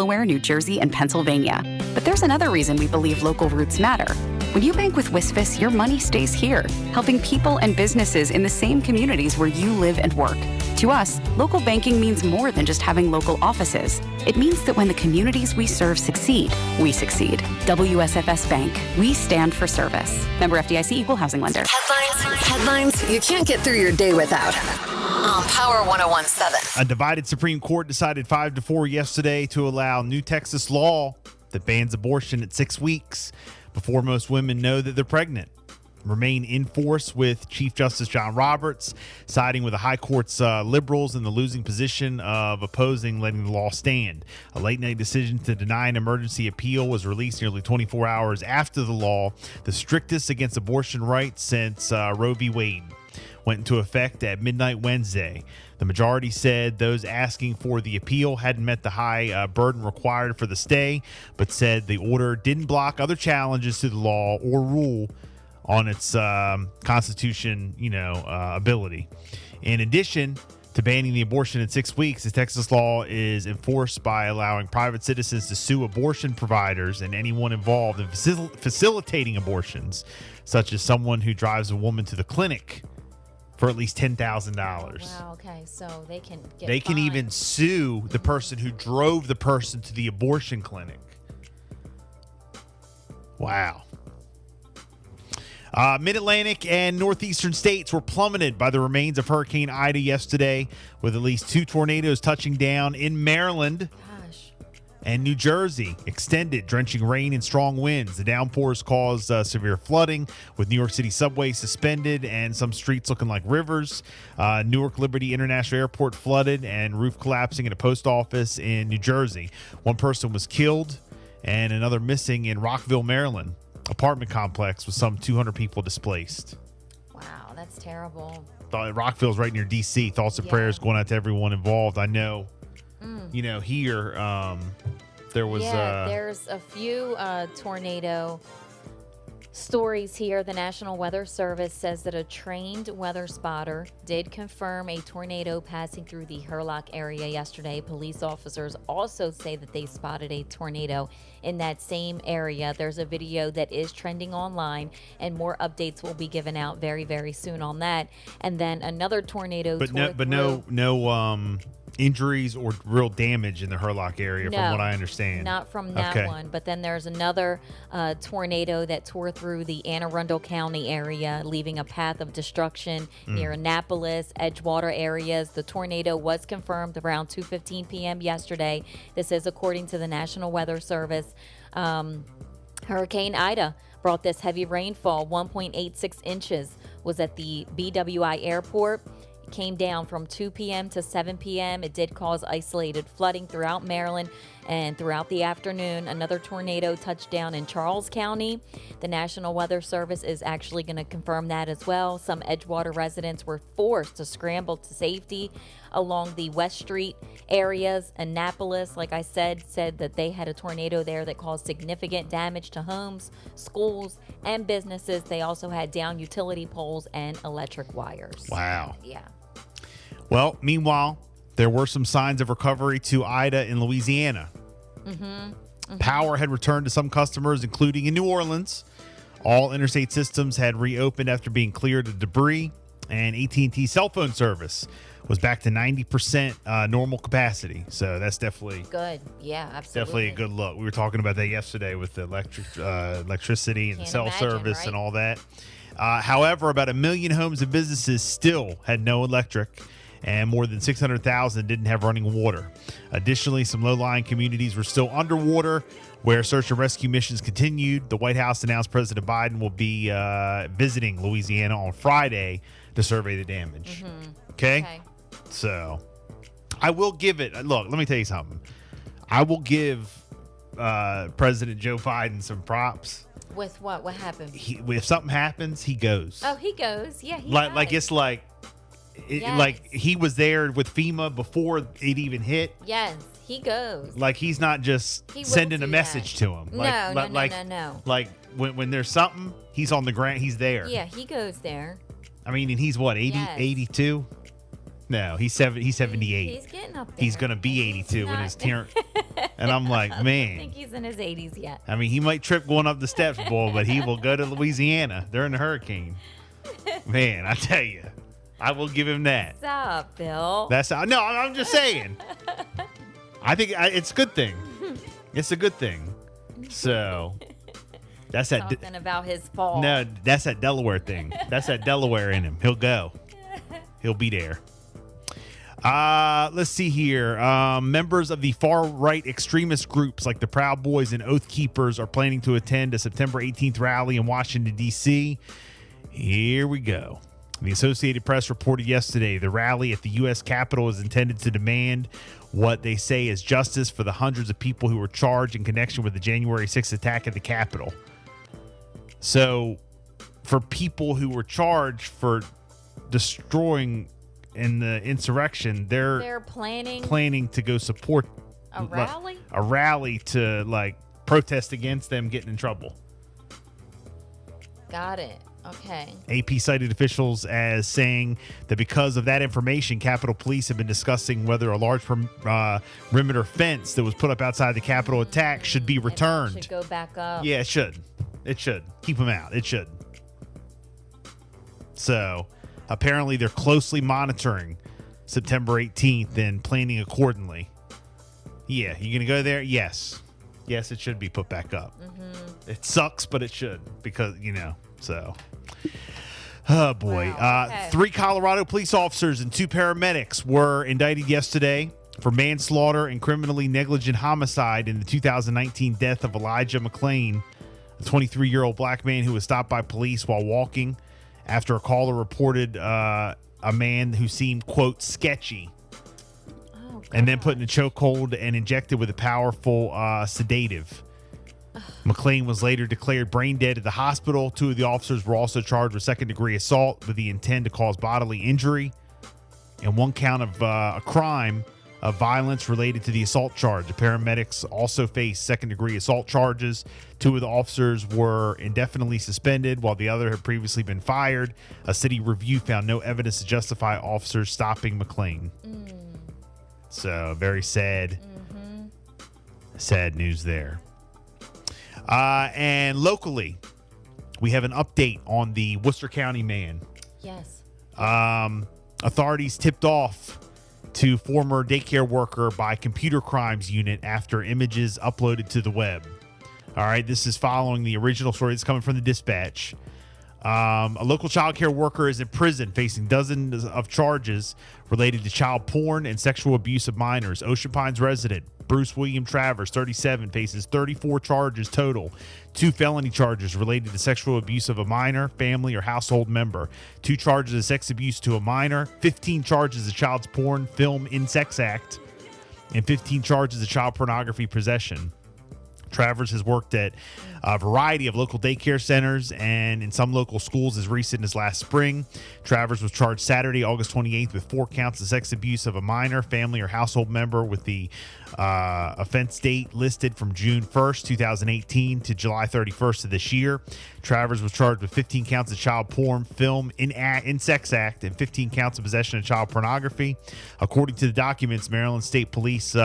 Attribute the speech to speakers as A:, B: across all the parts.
A: Delaware, New Jersey, and Pennsylvania. But there's another reason we believe local roots matter. When you bank with WSFS, your money stays here, helping people and businesses in the same communities where you live and work. To us, local banking means more than just having local offices. It means that when the communities we serve succeed, we succeed. WSFS Bank. We stand for service. Member FDIC, Equal Housing Lender.
B: Headlines you can't get through your day without. On Power 101.7.
C: A divided Supreme Court decided 5-4 yesterday to allow new Texas law that bans abortion at 6 weeks before most women know that they're pregnant remain in force, with Chief Justice John Roberts siding with the High Court's liberals in the losing position of opposing letting the law stand. A late-night decision to deny an emergency appeal was released nearly 24 hours after the law, the strictest against abortion rights since Roe v. Wade, went into effect at midnight Wednesday. The majority said those asking for the appeal hadn't met the high burden required for the stay, but said the order didn't block other challenges to the law or rule on its constitution, ability. In addition to banning the abortion at 6 weeks, the Texas law is enforced by allowing private citizens to sue abortion providers and anyone involved in facilitating abortions, such as someone who drives a woman to the clinic, for at least $10,000.
D: Wow, okay, so they can get
C: They can
D: fined.
C: even sue the person who drove the person to the abortion clinic. Wow. Mid-Atlantic and northeastern states were plummeted by the remains of Hurricane Ida yesterday, with at least 2 tornadoes touching down in Maryland and New Jersey. Extended, drenching rain and strong winds. The downpours caused severe flooding, with New York City subway suspended and some streets looking like rivers. Newark Liberty International Airport flooded and roof collapsing at a post office in New Jersey. One person was killed and another missing in Rockville, Maryland. Apartment complex with some 200 people displaced.
D: Wow, that's terrible.
C: Rockville's right near D.C. Thoughts and prayers going out to everyone involved. I know, here there was...
D: there's a few tornado stories here. The National Weather Service says that a trained weather spotter did confirm a tornado passing through the Hurlock area yesterday. Police officers also say that they spotted a tornado in that same area. There's a video that is trending online, and more updates will be given out very, very soon on that. And then another tornado.
C: No injuries or real damage in the Hurlock area, from what I understand.
D: Not from that one. But then there's another tornado that tore through the Anne Arundel County area, leaving a path of destruction near Annapolis, Edgewater areas. The tornado was confirmed around 2:15 p.m. yesterday. This is according to the National Weather Service. Hurricane Ida brought this heavy rainfall. 1.86 inches was at the BWI airport. Came down from 2 p.m. to 7 p.m. It did cause isolated flooding throughout Maryland and throughout the afternoon. Another tornado touched down in Charles County. The National Weather Service is actually going to confirm that as well. Some Edgewater residents were forced to scramble to safety along the West Street areas. Annapolis, like I said that they had a tornado there that caused significant damage to homes, schools, and businesses. They also had down utility poles and electric wires.
C: Wow.
D: Yeah.
C: Well, meanwhile, there were some signs of recovery to Ida in Louisiana. Power had returned to some customers, including in New Orleans. All interstate systems had reopened after being cleared of debris, and AT&T cell phone service was back to 90% normal capacity. So that's definitely
D: good. Yeah, absolutely.
C: Definitely a good look. We were talking about that yesterday with the electricity and the cell service and all that. However, about 1 million homes and businesses still had no electric, and more than 600,000 didn't have running water. Additionally, some low-lying communities were still underwater, where search and rescue missions continued. The White House announced President Biden will be visiting Louisiana on Friday to survey the damage. Okay? So I will give it. Look, let me tell you something. I will give President Joe Biden some props.
D: With what? What happened?
C: If something happens, he goes.
D: Oh, he goes. Yeah, he
C: like
D: does.
C: it's like. Like he was there with FEMA before it even hit.
D: Yes, he goes.
C: Like he's not just sending a message to him.
D: No.
C: Like when there's something, he's on the ground. He's there.
D: Yeah, he goes there.
C: I mean, and he's what, 80,
D: Yes.
C: 82? No, he's 78.
D: He's getting up there.
C: He's going to be 82 when his turn. And I'm like,
D: I
C: man.
D: think he's in his 80s yet.
C: I mean, he might trip going up the steps, boy, but he will go to Louisiana during the hurricane. Man, I tell you, I will give him that.
D: What's up, Bill?
C: No, I'm just saying. I think it's a good thing. It's a good thing. So that's that.
D: Something about his fall.
C: No, that's that Delaware thing. That's that Delaware in him. He'll go. He'll be there. Let's see here. Members of the far-right extremist groups like the Proud Boys and Oath Keepers are planning to attend a September 18th rally in Washington, D.C. Here we go. The Associated Press reported yesterday the rally at the U.S. Capitol is intended to demand what they say is justice for the hundreds of people who were charged in connection with the January 6th attack at the Capitol. So, for people who were charged for destroying in the insurrection, they're planning to go support
D: a rally?
C: A rally to protest against them getting in trouble.
D: Got it. Okay.
C: AP cited officials as saying that because of that information, Capitol Police have been discussing whether a large perimeter fence that was put up outside the Capitol attack should be returned.
D: Should go back up.
C: Yeah, it should. It should. Keep them out. It should. So, apparently they're closely monitoring September 18th and planning accordingly. Yeah, you going to go there? Yes. Yes, it should be put back up. Mm-hmm. It sucks, but it should because, so. Oh, boy.
D: Wow, okay.
C: 3 Colorado police officers and 2 paramedics were indicted yesterday for manslaughter and criminally negligent homicide in the 2019 death of Elijah McClain, a 23-year-old black man who was stopped by police while walking after a caller reported a man who seemed, quote, sketchy, and then put in a chokehold and injected with a powerful sedative. McClain was later declared brain dead at the hospital. 2 of the officers were also charged with second-degree assault with the intent to cause bodily injury and 1 count of a crime of violence related to the assault charge. The paramedics also faced second-degree assault charges. 2 of the officers were indefinitely suspended, while the other had previously been fired. A city review found no evidence to justify officers stopping McClain. So, very sad. Sad news there. And locally, we have an update on the Worcester County man.
D: Yes.
C: Authorities tipped off to former daycare worker by computer crimes unit after images uploaded to the web. All right, this is following the original story that's coming from the Dispatch. A local childcare worker is in prison facing dozens of charges related to child porn and sexual abuse of minors. Ocean Pines resident Bruce William Travers, 37, faces 34 charges total. 2 felony charges related to sexual abuse of a minor, family, or household member. 2 charges of sex abuse to a minor. 15 charges of child porn, film, in sex act. And 15 charges of child pornography possession. Travers has worked at a variety of local daycare centers and in some local schools as recent as last spring. Travers was charged Saturday, August 28th with 4 counts of sex abuse of a minor, family, or household member with the offense date listed from June 1st, 2018 to July 31st of this year. Travers was charged with 15 counts of child porn, film, in sex act, and 15 counts of possession of child pornography. According to the documents, Maryland State Police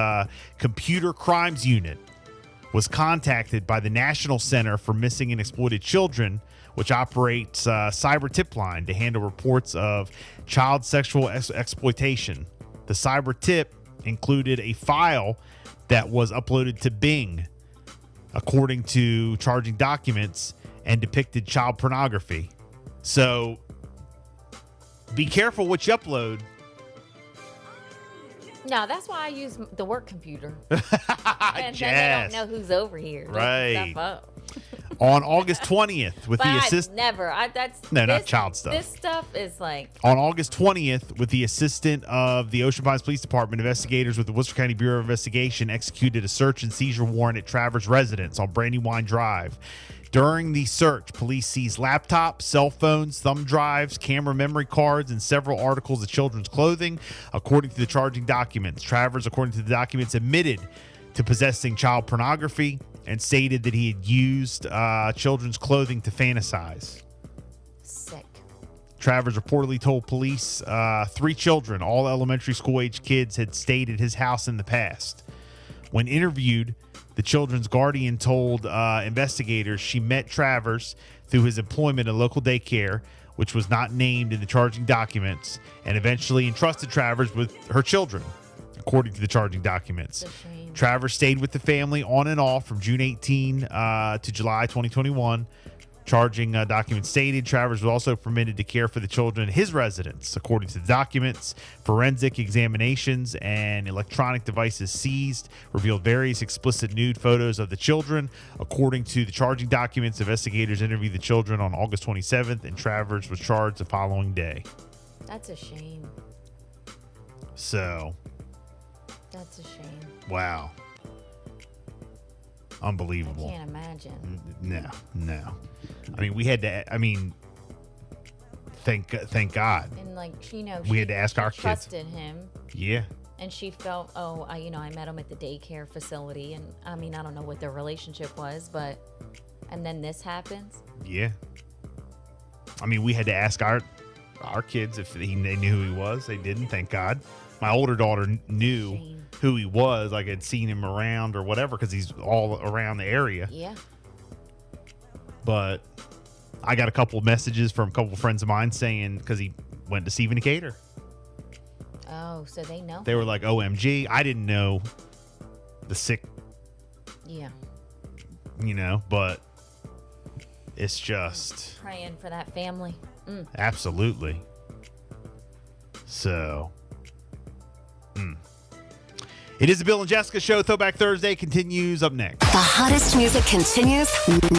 C: Computer Crimes Unit was contacted by the National Center for Missing and Exploited Children, which operates cyber tip line to handle reports of child sexual exploitation. The cyber tip included a file that was uploaded to Bing, according to charging documents, and depicted child pornography. So be careful what you upload.
D: No, that's why I use the work computer. And then they don't know who's over here.
C: Right.
D: Stuff up.
C: On August 20th, with the assistant.
D: Not
C: child stuff.
D: This stuff is like.
C: On August 20th, with the assistant of the Ocean Pines Police Department, investigators with the Worcester County Bureau of Investigation executed a search and seizure warrant at Travers' residence on Brandywine Drive. During the search, police seized laptops, cell phones, thumb drives, camera memory cards, and several articles of children's clothing. According to the charging documents, Travers, according to the documents, admitted to possessing child pornography and stated that he had used children's clothing to fantasize.
D: Sick.
C: Travers reportedly told police 3 children, all elementary school age kids, had stayed at his house in the past. When interviewed, the children's guardian told investigators she met Travers through his employment at a local daycare, which was not named in the charging documents, and eventually entrusted Travers with her children, according to the charging documents. Travers stayed with the family on and off from June 18 to July 2021. Charging documents stated Travers was also permitted to care for the children at his residence. According to the documents, forensic examinations and electronic devices seized revealed various explicit nude photos of the children. According to the charging documents, investigators interviewed the children on August 27th, and Travers was charged the following day.
D: That's a shame.
C: So.
D: That's a shame.
C: Wow. Unbelievable.
D: I can't imagine.
C: No. I mean, we had to. I mean, thank God.
D: And like, you know,
C: we had to ask our kids.
D: Trusted him.
C: Yeah.
D: And she felt, I met him at the daycare facility, and I mean, I don't know what their relationship was, but, and then this happens.
C: Yeah. I mean, we had to ask our kids if they knew who he was. They didn't. Thank God. My older daughter knew who he was. Like, I'd seen him around or whatever because he's all around the area.
D: Yeah.
C: But I got a couple of messages from a couple of friends of mine saying, because he went to Stephen Decatur.
D: Oh, so they know.
C: They were like, OMG. I didn't know the sick.
D: Yeah.
C: You know, but it's just.
D: Praying for that family.
C: Absolutely. So. It is the Bill and Jessica Show. Throwback Thursday continues up next.
B: The hottest music continues